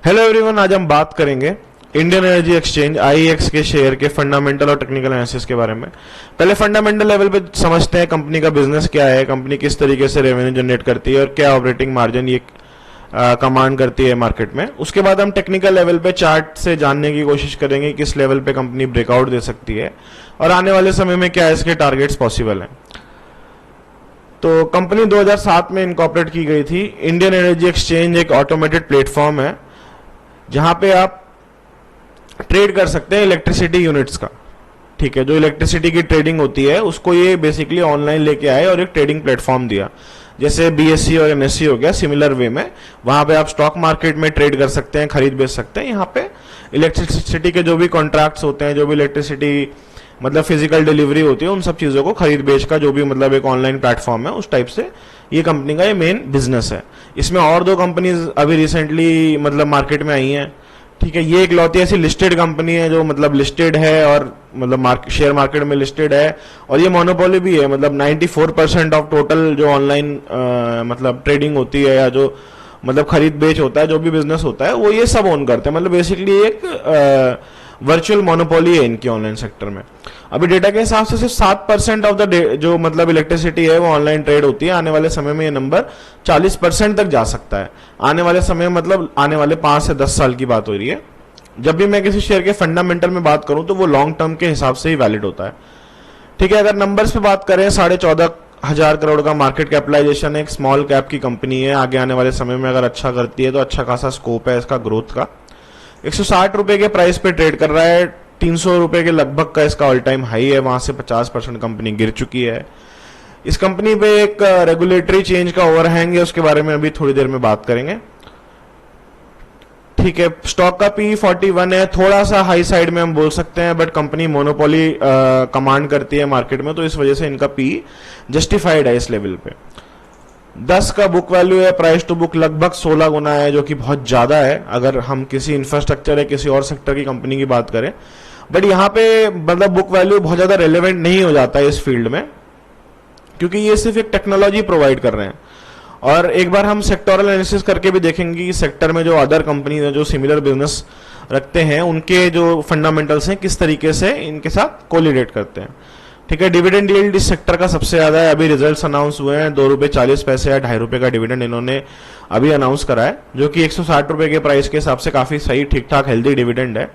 Hello everyone, आज हम बात करेंगे इंडियन एनर्जी एक्सचेंज आईईएक्स के शेयर के फंडामेंटल और टेक्निकल एनालिसिस के बारे में। पहले फंडामेंटल लेवल पे समझते हैं कंपनी का बिजनेस क्या है, कंपनी किस तरीके से रेवेन्यू जनरेट करती है और क्या ऑपरेटिंग मार्जिन ये कमांड करती है मार्केट में। उसके बाद हम टेक्निकल लेवल पे चार्ट से जानने की कोशिश करेंगे किस लेवल पे कंपनी ब्रेकआउट दे सकती है और आने वाले समय में क्या इसके टारगेट्स पॉसिबल हैं। तो कंपनी 2007 में इनकॉर्पोरेट की गई थी। इंडियन एनर्जी एक्सचेंज एक ऑटोमेटेड प्लेटफॉर्म है जहां पे आप ट्रेड कर सकते हैं इलेक्ट्रिसिटी यूनिट्स का। ठीक है, जो इलेक्ट्रिसिटी की ट्रेडिंग होती है उसको ये बेसिकली ऑनलाइन लेके आए और एक ट्रेडिंग प्लेटफॉर्म दिया, जैसे बीएससी और एनएससी हो गया। सिमिलर वे में वहां पे आप स्टॉक मार्केट में ट्रेड कर सकते हैं, खरीद बेच सकते हैं। यहाँ पे इलेक्ट्रिसिटी के जो भी कॉन्ट्रैक्ट्स होते हैं, जो भी इलेक्ट्रिसिटी मतलब फिजिकल डिलीवरी होती है, उन सब चीजों को खरीद बेच का जो भी मतलब एक ऑनलाइन प्लेटफॉर्म है, उस टाइप से ये कंपनी का ये मेन बिजनेस है। इसमें और दो कंपनीज अभी रिसेंटली मतलब मार्केट में आई हैं। ठीक है, ये एक लौती ऐसी लिस्टेड कंपनी है जो मतलब लिस्टेड है और मतलब शेयर मार्केट में लिस्टेड है, और ये मोनोपोली भी है। मतलब 94% ऑफ टोटल जो ऑनलाइन मतलब ट्रेडिंग होती है या जो मतलब खरीद बेच होता है, जो भी बिजनेस होता है, वो ये सब ओन करते हैं। मतलब बेसिकली एक वर्चुअल मोनोपोली है इनकी ऑनलाइन सेक्टर में। अभी डेटा के हिसाब से सिर्फ 7% ऑफ द जो मतलब इलेक्ट्रिसिटी है वो ऑनलाइन ट्रेड होती है। आने वाले समय में ये नंबर 40% तक जा सकता है। आने वाले समय मतलब आने वाले 5 से 10 साल की बात हो रही है। जब भी मैं किसी शेयर के फंडामेंटल में बात करूं तो वो लॉन्ग टर्म के हिसाब से ही वैलिड होता है। ठीक है, अगर नंबर्स पे बात करें, 14,500 करोड़ का मार्केट कैपिटलाइजेशन, एक स्मॉल कैप की कंपनी है। आगे आने वाले समय में अगर अच्छा करती है तो अच्छा खासा स्कोप है इसका ग्रोथ का। 160 रुपए के प्राइस पे ट्रेड कर रहा है। 300 रुपए के लगभग का इसका ऑल टाइम हाई है, वहां से 50% कंपनी गिर चुकी है। इस कंपनी पे एक रेगुलेटरी चेंज का ओवरहैंग है, उसके बारे में अभी थोड़ी देर में बात करेंगे। ठीक है, स्टॉक का पी 41 है, थोड़ा सा हाई साइड में हम बोल सकते हैं, बट कंपनी मोनोपोली कमांड करती है मार्केट में, तो इस वजह से इनका पी जस्टिफाइड है इस लेवल पे। 10 का बुक वैल्यू है, प्राइस टू बुक लगभग 16 गुना है, जो कि बहुत ज्यादा है अगर हम किसी इंफ्रास्ट्रक्चर या किसी और सेक्टर की कंपनी की बात करें। बट यहाँ पे मतलब बुक वैल्यू बहुत ज्यादा रेलेवेंट नहीं हो जाता है इस फील्ड में, क्योंकि ये सिर्फ एक टेक्नोलॉजी प्रोवाइड कर रहे हैं। और एक बार हम सेक्टोरल एनालिसिस करके भी देखेंगे कि सेक्टर में जो अदर कंपनीज है जो सिमिलर बिजनेस रखते हैं, उनके जो फंडामेंटल्स हैं किस तरीके से इनके साथ कोलिडेट करते हैं। ठीक है, डिविडेंड यील्ड इस सेक्टर का सबसे ज्यादा है। अभी रिजल्ट्स अनाउंस हुए हैं, 2 रुपए 40 पैसे या 2.5 रुपए का डिविडेंड इन्होंने अभी अनाउंस करा है, जो कि 160 रुपए के प्राइस के हिसाब से काफी सही ठीक ठाक हेल्दी डिविडेंड है।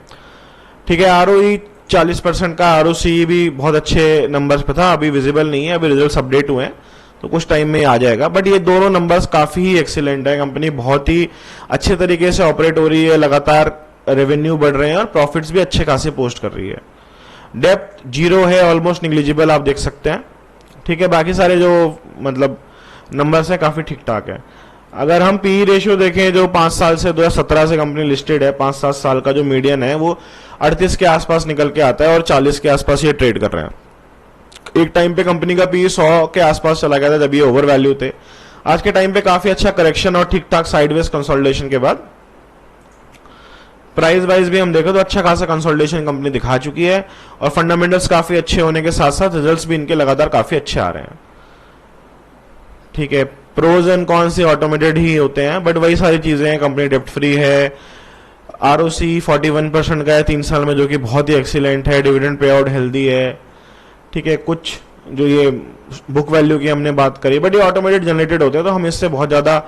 ठीक है, आरओई 40% का, आरओसी भी बहुत अच्छे नंबर्स पे था, अभी विजिबल नहीं है, अभी रिजल्ट्स अपडेट हुए हैं तो कुछ टाइम में आ जाएगा। बट ये दोनों नंबर्स काफी ही एक्सीलेंट है। कंपनी बहुत ही अच्छे तरीके से ऑपरेट हो रही है, लगातार रेवेन्यू बढ़ रहे हैं और प्रॉफिट्स भी अच्छे खासे पोस्ट कर रही है। डेप्थ 0 है, ऑलमोस्ट निग्लिजिबल आप देख सकते हैं। ठीक है, बाकी सारे जो मतलब नंबर्स हैं काफी ठीक ठाक है। अगर हम पी रेशियो देखें, जो 5 साल से 2017 से कंपनी लिस्टेड है, 5-7 साल का जो मीडियन है वो 38 के आसपास निकल के आता है और 40 के आसपास ये ट्रेड कर रहे हैं। एक टाइम पे कंपनी का पी 100 के आसपास चला गया था जब ये ओवर वैल्यू थे। आज के टाइम पे काफी अच्छा करेक्शन और ठीक ठाक साइडवेज कंसोलिडेशन के बाद प्राइस वाइज भी हम देखें तो अच्छा खासा कंसोलिडेशन कंपनी दिखा चुकी है और फंडामेंटल्स काफी अच्छे होने के साथ साथ रिजल्ट्स भी इनके लगातार काफी अच्छे आ रहे हैं। ठीक है, प्रोज एंड कॉन से ऑटोमेटेड ही होते हैं, बट वही सारी चीजें हैं। कंपनी डेप्ट फ्री है, आरओसी 41% का है 3 साल में, जो कि बहुत ही एक्सीलेंट है। डिविडेंड पे आउट हेल्दी है। ठीक है, कुछ जो ये बुक वैल्यू की हमने बात करी, बट ये ऑटोमेटेड जनरेटेड होते हैं तो हम इससे बहुत ज्यादा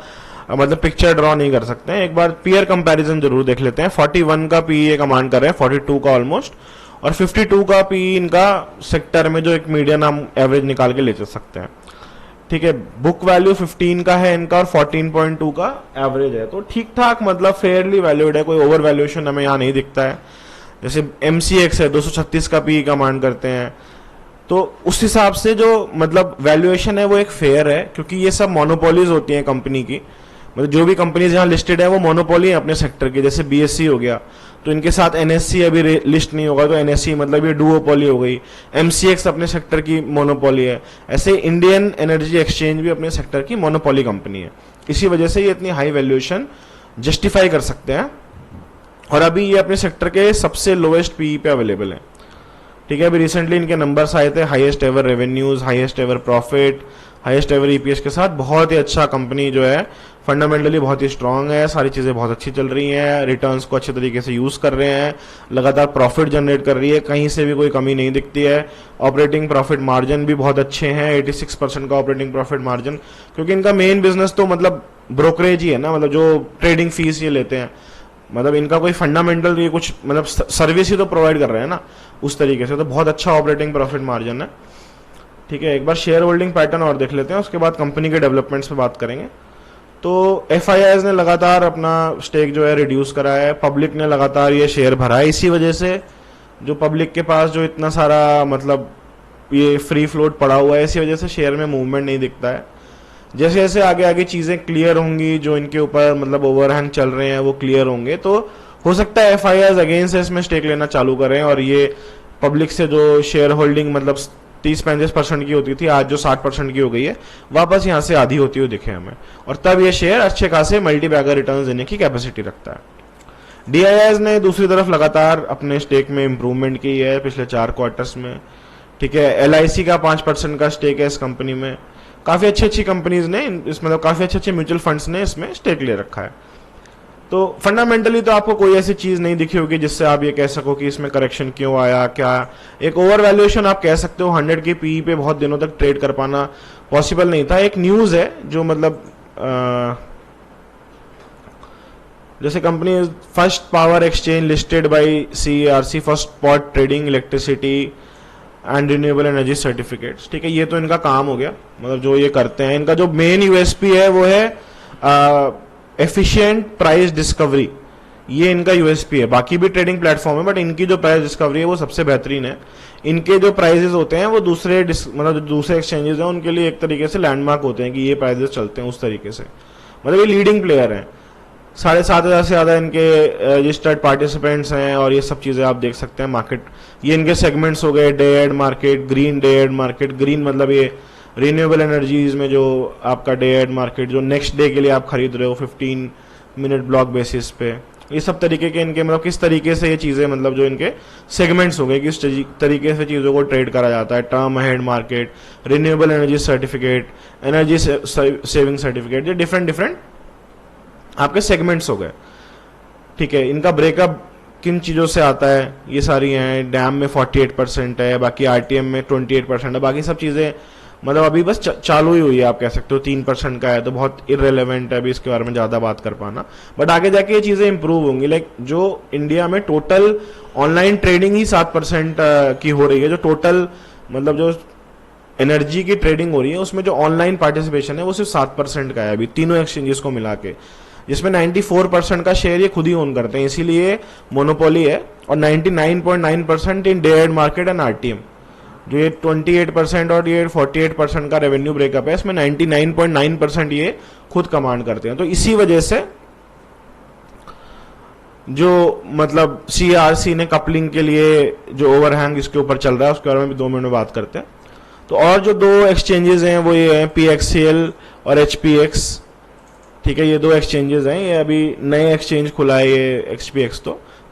मतलब पिक्चर ड्रॉ नहीं कर सकते हैं। एक बार पीयर कंपैरिजन जरूर देख लेते हैं। 41 का पी ये कमांड कर रहे हैं, 42 का ऑलमोस्ट, और 52 का पी इनका सेक्टर में जो एक मीडियन हम एवरेज निकाल के ले चल सकते हैं। ठीक है, बुक वैल्यू 15 का है इनका और 14.2 का एवरेज है, तो ठीक ठाक मतलब फेयरली वैल्यूड है। कोई ओवर वैल्यूएशन हमें यहाँ नहीं दिखता है। जैसे एमसीएक्स है, 236 का पी कमांड करते हैं, तो उस हिसाब से जो मतलब वैल्यूएशन है वो एक फेयर है, क्योंकि ये सब मोनोपोलीज होती हैं कंपनी की। मतलब जो भी कंपनीज यहाँ लिस्टेड है वो मोनोपोली है अपने सेक्टर की। जैसे बीएससी हो गया तो इनके साथ एनएससी अभी लिस्ट नहीं होगा तो एनएससी मतलब ये डुओपोली हो गई। एमसीएक्स अपने सेक्टर की मोनोपोली है। ऐसे इंडियन एनर्जी एक्सचेंज भी अपने सेक्टर की मोनोपोली कंपनी है। इसी वजह से ये इतनी हाई वैल्यूएशन जस्टिफाई कर सकते हैं और अभी ये अपने सेक्टर के सबसे लोएस्ट पीई पे अवेलेबल है। ठीक है, अभी रिसेंटली इनके नंबर्स आए थे, highest ever revenues, highest ever profit, highest ever EPS के साथ बहुत ही अच्छा कंपनी जो है फंडामेंटली बहुत ही स्ट्रांग है, सारी चीज़ें बहुत अच्छी चल रही हैं, रिटर्न्स को अच्छे तरीके से यूज़ कर रहे हैं, लगातार प्रॉफिट जनरेट कर रही है, कहीं से भी कोई कमी नहीं दिखती है। ऑपरेटिंग प्रॉफिट मार्जिन भी बहुत अच्छे हैं, 86% का ऑपरेटिंग प्रॉफिट मार्जिन, क्योंकि इनका मेन बिजनेस तो मतलब ब्रोकरेज ही है ना, मतलब जो ट्रेडिंग फीस ये लेते हैं, मतलब इनका कोई फंडामेंटल ये कुछ मतलब सर्विस ही तो प्रोवाइड कर रहे हैं ना उस तरीके से, तो बहुत अच्छा ऑपरेटिंग प्रॉफिट मार्जिन है। ठीक है, एक बार शेयर होल्डिंग पैटर्न और देख लेते हैं, उसके बाद कंपनी के डेवलपमेंट्स पे बात करेंगे। तो FIIs ने लगातार अपना स्टेक जो है रिड्यूस करा है, पब्लिक ने लगातार ये शेयर भरा है, इसी वजह से जो पब्लिक के पास जो इतना सारा मतलब ये फ्री फ्लोट पड़ा हुआ है, इसी वजह से शेयर में मूवमेंट नहीं दिखता है। जैसे जैसे आगे आगे चीज़ें क्लियर होंगी, जो इनके ऊपर मतलब ओवरहैंग चल रहे हैं वो क्लियर होंगे, तो हो सकता है FIIs अगेन से इसमें स्टेक लेना चालू करें और ये पब्लिक से जो शेयर होल्डिंग मतलब 30-35% की होती थी, आज जो 60% की हो गई है, वापस यहाँ से आधी होती हुई दिखे हमें, और तब ये शेयर अच्छे खासे मल्टी बैगर रिटर्न्स देने की कैपेसिटी रखता है। DIIs ने दूसरी तरफ लगातार अपने स्टेक में इंप्रूवमेंट की है पिछले 4 क्वार्टर्स में। ठीक है, LIC का 5% का स्टेक है इस कंपनी में, काफ़ी अच्छी कंपनीज ने इस मतलब काफ़ी अच्छे म्यूचुअल फंड्स ने इसमें स्टेक ले रखा है। तो फंडामेंटली तो आपको कोई ऐसी चीज़ नहीं दिखी होगी जिससे आप ये कह सको कि इसमें करेक्शन क्यों आया, क्या एक ओवर वैल्यूएशन आप कह सकते हो। 100 की PE पे बहुत दिनों तक ट्रेड कर पाना पॉसिबल नहीं था। एक न्यूज़ है जो मतलब जैसे company first power exchange listed by CERC first spot trading electricity and renewable energy certificates. ठीक है, ये तो इनका काम हो गया, मतलब जो ये करते हैं। इनका जो मेन USP है वो है एफिशिएंट प्राइस डिस्कवरी, ये इनका USP है। बाकी भी ट्रेडिंग प्लेटफॉर्म है, बट इनकी जो प्राइस डिस्कवरी है वो सबसे बेहतरीन है। इनके जो प्राइजेस होते हैं वो दूसरे मतलब दूसरे एक्सचेंजेस हैं उनके लिए एक तरीके से लैंडमार्क होते हैं कि ये प्राइजेस चलते हैं उस तरीके से, मतलब ये लीडिंग प्लेयर हैं। 7,500 से ज़्यादा इनके रजिस्टर्ड पार्टिसिपेंट्स हैं और ये सब चीज़ें आप देख सकते हैं। मार्केट ये इनके सेगमेंट्स हो गए, day ahead market, green day ahead market. Green मतलब ये रिन्यूएबल एनर्जीज में जो आपका डे एड मार्केट जो नेक्स्ट डे के लिए आप खरीद रहे हो 15 मिनट ब्लॉक बेसिस पे, ये सब तरीके के इनके मतलब किस तरीके से ये चीज़ें मतलब जो इनके सेगमेंट्स हो गए किस तरीके से चीज़ों को ट्रेड करा जाता है। Term ahead market, renewable energy certificate, energy saving certificate, ये डिफरेंट आपके सेगमेंट्स हो गए। ठीक है, इनका ब्रेकअप किन चीज़ों से आता है, ये सारी हैं। डैम में 48% है, बाकी RTM में 28% है, बाकी सब चीज़ें मतलब अभी बस चालू ही हुई है, आप कह सकते हो 3% का है, तो बहुत इररेलेवेंट है अभी इसके बारे में ज़्यादा बात कर पाना। बट आगे जाके ये चीज़ें इंप्रूव होंगी। लाइक जो इंडिया में टोटल ऑनलाइन ट्रेडिंग ही 7% की हो रही है, जो टोटल मतलब जो एनर्जी की ट्रेडिंग हो रही है उसमें जो ऑनलाइन पार्टिसिपेशन है वो सिर्फ 7% का है अभी, तीनों एक्सचेंजेस को मिला के, जिसमें 94% का शेयर ये खुद ही ओन करते हैं, इसीलिए मोनोपोली है। और 99.9% in day ahead market and RTM, जो ये 28% और ये 48% का रेवेन्यू ब्रेकअप है, इसमें 99.9% ये खुद कमांड करते हैं। तो इसी वजह से जो मतलब CERC ने कपलिंग के लिए जो ओवरहैंग इसके ऊपर चल रहा है उसके बारे में भी 2 मिनट में बात करते हैं। तो और जो 2 एक्सचेंजेस हैं वो ये हैं PXCL और HPX। ठीक है, ये 2 एक्सचेंजेस हैं, ये अभी नए एक्सचेंज खुला है ये HPX।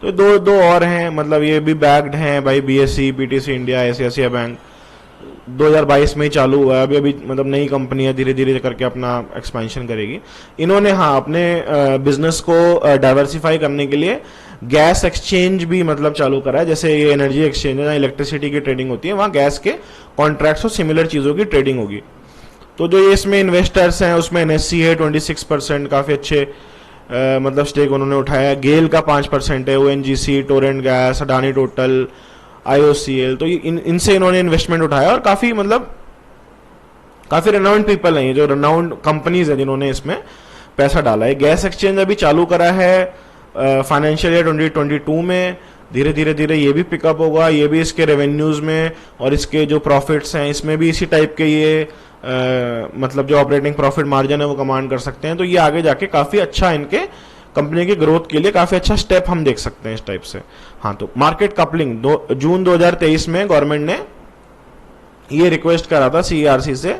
तो दो और हैं, मतलब ये भी बैक्ड हैं भाई BSE, PTC India, Asia bank. 2022 में ही चालू हुआ है, अभी मतलब नई कंपनी है, धीरे धीरे करके अपना एक्सपेंशन करेगी। इन्होंने हाँ अपने बिजनेस को डाइवर्सिफाई करने के लिए गैस एक्सचेंज भी मतलब चालू करा है। जैसे ये एनर्जी एक्सचेंज है, इलेक्ट्रिसिटी की ट्रेडिंग होती है, वहाँ गैस के कॉन्ट्रैक्ट्स और सिमिलर चीज़ों की ट्रेडिंग होगी। तो जो ये इसमें इन्वेस्टर्स हैं उसमें NSE है 26%, काफ़ी अच्छे मतलब स्टेक उन्होंने उठाया। गेल का 5% है, ONGC, Torrent gas, Adani total, IOCL। तो इनसे इन्होंने इन्वेस्टमेंट उठाया और काफ़ी मतलब काफ़ी रेनाउंड पीपल हैं, ये जो रेनाउंड कंपनीज हैं जिन्होंने इसमें पैसा डाला है। गैस एक्सचेंज अभी चालू करा है फाइनेंशियल ईयर 2022 में। धीरे धीरे ये भी पिकअप होगा, ये भी इसके रेवेन्यूज में और इसके जो प्रॉफिट्स हैं इसमें भी इसी टाइप के ये मतलब जो ऑपरेटिंग प्रॉफिट मार्जिन है वो कमांड कर सकते हैं। तो ये आगे जाके काफ़ी अच्छा इनके कंपनी की ग्रोथ के लिए काफ़ी अच्छा स्टेप हम देख सकते हैं इस टाइप से। हाँ, तो मार्केट कपलिंग जून 2023 में गवर्नमेंट ने ये रिक्वेस्ट करा था CERC से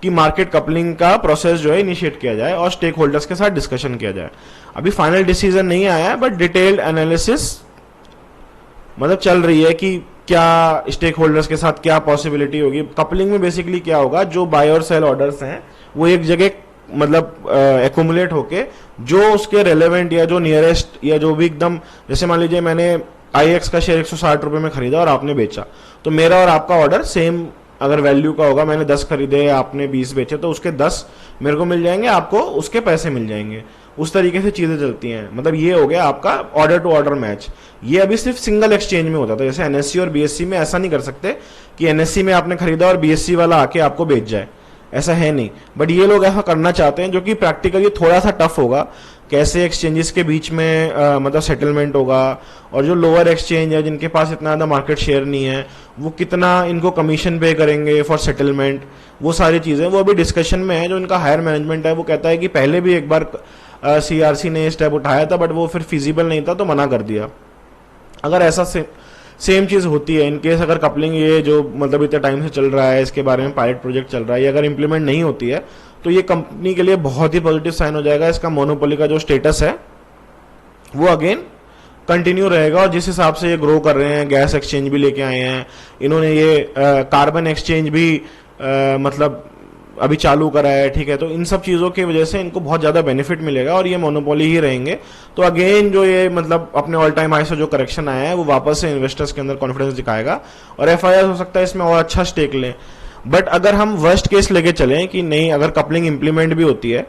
कि मार्केट कपलिंग का प्रोसेस जो है इनिशिएट किया जाए और स्टेक होल्डर्स के साथ डिस्कशन किया जाए। अभी फाइनल डिसीजन नहीं आया है, बट डिटेल्ड एनालिसिस मतलब चल रही है कि क्या स्टेक होल्डर्स के साथ क्या पॉसिबिलिटी होगी। कपलिंग में बेसिकली क्या होगा, जो बाय और सेल ऑर्डर्स हैं वो एक जगह मतलब एक्यूमुलेट होके जो उसके रेलेवेंट या जो नियरेस्ट या जो भी एकदम, जैसे मान लीजिए मैंने IEX का शेयर 160 रुपए में खरीदा और आपने बेचा, तो मेरा और आपका ऑर्डर सेम अगर वैल्यू का होगा, मैंने 10 खरीदे आपने 20 बेचे, तो उसके 10 मेरे को मिल जाएंगे, आपको उसके पैसे मिल जाएंगे। उस तरीके से चीजें चलती हैं। मतलब ये हो गया आपका ऑर्डर टू ऑर्डर मैच। ये अभी सिर्फ सिंगल एक्सचेंज में होता था, जैसे NSE और BSE में ऐसा नहीं कर सकते कि NSE में आपने खरीदा और BSE वाला आके आपको बेच जाए, ऐसा है नहीं। बट ये लोग ऐसा करना चाहते हैं, जो कि प्रैक्टिकली थोड़ा सा टफ होगा। कैसे एक्सचेंजेस के बीच में मतलब सेटलमेंट होगा, और जो लोअर एक्सचेंज है जिनके पास इतना ज़्यादा मार्केट शेयर नहीं है, वो कितना इनको कमीशन पे करेंगे फॉर सेटलमेंट, वो सारी चीज़ें वो अभी डिस्कशन में है। जो इनका हायर मैनेजमेंट है वो कहता है कि पहले भी एक बार CRC ने स्टेप उठाया था, बट वो फिर फिजिबल नहीं था तो मना कर दिया। अगर ऐसा सेम चीज़ होती है इनकेस, अगर कपलिंग ये जो मतलब इतने टाइम से चल रहा है, इसके बारे में पायलट प्रोजेक्ट चल रहा है, ये अगर इंप्लीमेंट नहीं होती है, तो ये कंपनी के लिए बहुत ही पॉजिटिव साइन हो जाएगा। इसका मोनोपोली का जो स्टेटस है वो अगेन कंटिन्यू रहेगा। और जिस हिसाब से ये ग्रो कर रहे हैं, गैस एक्सचेंज भी लेके आए हैं इन्होंने, ये कार्बन एक्सचेंज भी मतलब अभी चालू करा है, ठीक है। तो इन सब चीज़ों की वजह से इनको बहुत ज़्यादा बेनिफिट मिलेगा और ये मोनोपोली ही रहेंगे। तो अगेन जो ये मतलब अपने ऑल टाइम हाई से जो करेक्शन आया है वो वापस से इन्वेस्टर्स के अंदर कॉन्फिडेंस दिखाएगा और FIRs हो सकता है इसमें और अच्छा स्टेक लें। बट अगर हम वर्स्ट केस लेके चलें कि नहीं, अगर कपलिंग इंप्लीमेंट भी होती है,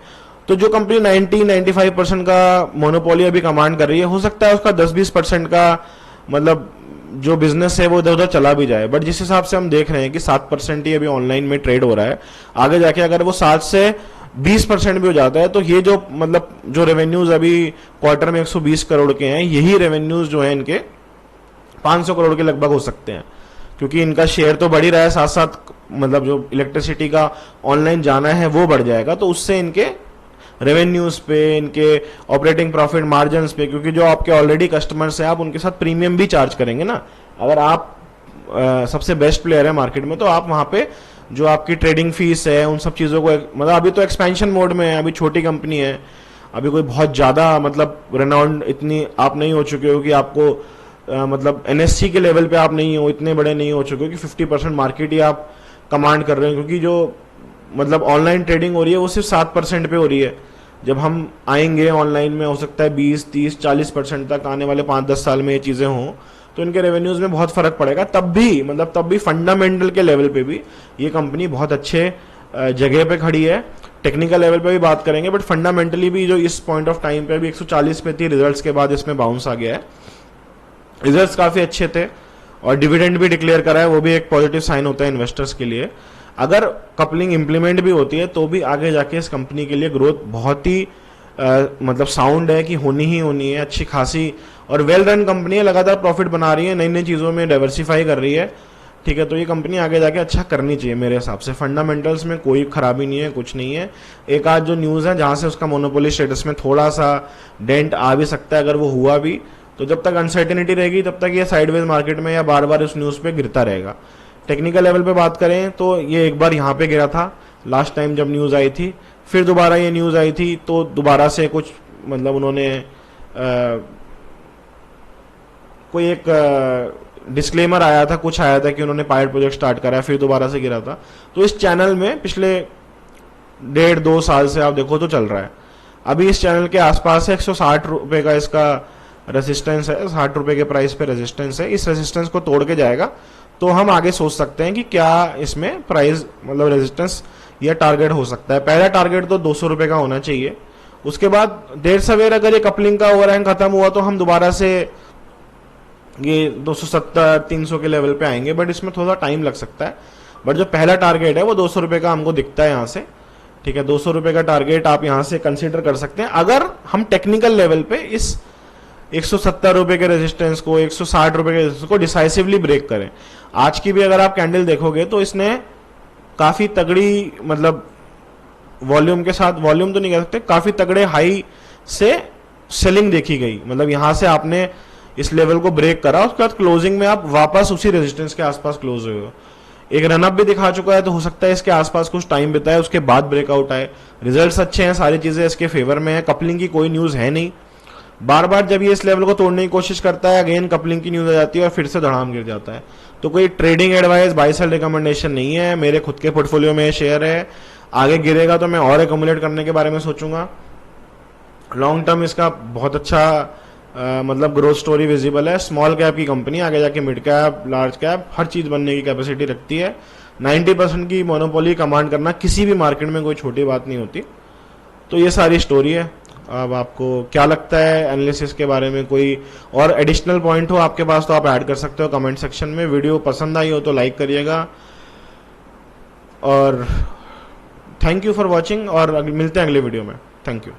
तो जो कंपनी 90-95% का मोनोपोली अभी कमांड कर रही है, हो सकता है उसका 10-20% का मतलब जो बिजनेस है वो इधर उधर चला भी जाए। बट जिस हिसाब से हम देख रहे हैं कि 7% ही अभी ऑनलाइन में ट्रेड हो रहा है, आगे जाके अगर वो 7 से 20% भी हो जाता है, तो ये जो मतलब जो रेवेन्यूज अभी क्वार्टर में 120 करोड़ के हैं, यही रेवेन्यूज जो है इनके 500 करोड़ के लगभग हो सकते हैं, क्योंकि इनका शेयर तो बढ़ ही रहा है, साथ साथ मतलब जो इलेक्ट्रिसिटी का ऑनलाइन जाना है वो बढ़ जाएगा। तो उससे इनके रेवेन्यूज पे, इनके ऑपरेटिंग प्रॉफिट मार्जिन्स पे, क्योंकि जो आपके ऑलरेडी कस्टमर्स हैं आप उनके साथ प्रीमियम भी चार्ज करेंगे ना। अगर आप सबसे बेस्ट प्लेयर है मार्केट में, तो आप वहां पे जो आपकी ट्रेडिंग फीस है उन सब चीज़ों को, मतलब अभी तो एक्सपेंशन मोड में है, अभी छोटी कंपनी है, अभी कोई बहुत ज़्यादा मतलब रेनाउंड इतनी आप नहीं हो चुके हो कि आपको मतलब NSE के लेवल पे आप नहीं हो, इतने बड़े नहीं हो चुके हो कि 50% मार्केट ही आप कमांड कर रहे हैं। क्योंकि जो मतलब ऑनलाइन ट्रेडिंग हो रही है वो सिर्फ 7% पे हो रही है। जब हम आएंगे ऑनलाइन में, हो सकता है 20-30-40% तक आने वाले 5-10 साल में ये चीज़ें हों, तो इनके रेवेन्यूज में बहुत फर्क पड़ेगा। तब भी फंडामेंटल के लेवल पे भी ये कंपनी बहुत अच्छे जगह पे खड़ी है। टेक्निकल लेवल पे भी बात करेंगे, बट फंडामेंटली भी जो इस पॉइंट ऑफ टाइम पे भी 140 पे थी, रिजल्ट्स के बाद इसमें बाउंस आ गया है। रिजल्ट्स काफ़ी अच्छे थे और डिविडेंड भी डिक्लेयर करा है, वो भी एक पॉजिटिव साइन होता है इन्वेस्टर्स के लिए। अगर कपलिंग इंप्लीमेंट भी होती है तो भी आगे जाके इस कंपनी के लिए ग्रोथ बहुत ही मतलब साउंड है कि होनी ही होनी है, अच्छी खासी और वेल रन कंपनी है, लगातार प्रॉफिट बना रही है, नई नई चीज़ों में डाइवर्सिफाई कर रही है, ठीक है। तो ये कंपनी आगे जाके अच्छा करनी चाहिए मेरे हिसाब से। फंडामेंटल्स में कोई खराबी नहीं है, कुछ नहीं है। एक आध जो न्यूज़ है जहाँ से उसका मोनोपोली स्टेटस में थोड़ा सा डेंट आ भी सकता है, अगर वो हुआ भी तो जब तक अनसर्टेनिटी रहेगी तब तक ये साइडवेज मार्केट में या बार बार उस न्यूज़ पे गिरता रहेगा। टेक्निकल लेवल पे बात करें तो ये एक बार यहाँ पे गिरा था लास्ट टाइम जब न्यूज़ आई थी, फिर दोबारा ये न्यूज़ आई थी तो दोबारा से कुछ मतलब उन्होंने कोई एक डिस्क्लेमर आया था, कुछ आया था कि उन्होंने पायलट प्रोजेक्ट स्टार्ट करा है, फिर दोबारा से गिरा था। तो इस चैनल में पिछले 1.5-2 साल से आप देखो तो चल रहा है। अभी इस चैनल के आसपास 160 रुपये का इसका रेजिस्टेंस है, 60 रुपये के प्राइस पे रेजिस्टेंस है। इस रेजिस्टेंस को तोड़ के जाएगा तो हम आगे सोच सकते हैं कि क्या इसमें प्राइस मतलब रेजिस्टेंस या टारगेट हो सकता है। पहला टारगेट तो 200 रुपये का होना चाहिए। उसके बाद देर सवेर अगर ये कपलिंग का ओवरहैंग खत्म हुआ तो हम दोबारा से ये 270-300 के लेवल पे आएंगे, बट इसमें थोड़ा टाइम लग सकता है। बट जो पहला टारगेट है वो 200 रुपये का हमको दिखता है यहाँ से, ठीक है। 200 रुपये का टारगेट आप यहाँ से कंसिडर कर सकते हैं अगर हम टेक्निकल लेवल पे इस 170 रुपये के रेजिस्टेंस को, 160 रुपये के रेजिस्टेंस को डिसाइसिवली ब्रेक करें। आज की भी अगर आप कैंडल देखोगे तो इसने काफ़ी तगड़ी मतलब वॉल्यूम के साथ, वॉल्यूम तो नहीं कह सकते, काफ़ी तगड़े हाई से सेलिंग देखी गई। मतलब यहाँ से आपने इस लेवल को ब्रेक करा, उसके बाद क्लोजिंग में आप वापस उसी रेजिस्टेंस के आसपास क्लोज हुए हो। एक रनअप भी दिखा चुका है, तो हो सकता है इसके आसपास कुछ टाइम बिताए, उसके बाद ब्रेकआउट आए। रिजल्ट्स अच्छे हैं, सारी चीज़ें इसके फेवर में है, कपलिंग की कोई न्यूज़ है नहीं। बार बार जब ये इस लेवल को तोड़ने की कोशिश करता है, अगेन कपलिंग की न्यूज़ आ जाती है और फिर से धड़ाम गिर जाता है। तो कोई trading advice, buy sell recommendation नहीं है। मेरे खुद के पोर्टफोलियो में शेयर है, आगे गिरेगा तो मैं और एक्यूमुलेट करने के बारे में सोचूंगा। लॉन्ग टर्म इसका बहुत अच्छा मतलब ग्रोथ स्टोरी विजिबल है। स्मॉल कैप की कंपनी आगे जाके मिड कैप, लार्ज कैप हर चीज बनने की कैपेसिटी रखती है। 90% की मोनोपोली कमांड करना किसी भी मार्केट में कोई छोटी बात नहीं होती। तो ये सारी स्टोरी है। अब आपको क्या लगता है एनालिसिस के बारे में, कोई और एडिशनल पॉइंट हो आपके पास तो आप ऐड कर सकते हो कमेंट सेक्शन में। वीडियो पसंद आई हो तो लाइक करिएगा और थैंक यू फॉर वॉचिंग, और मिलते हैं अगले वीडियो में। Thank you.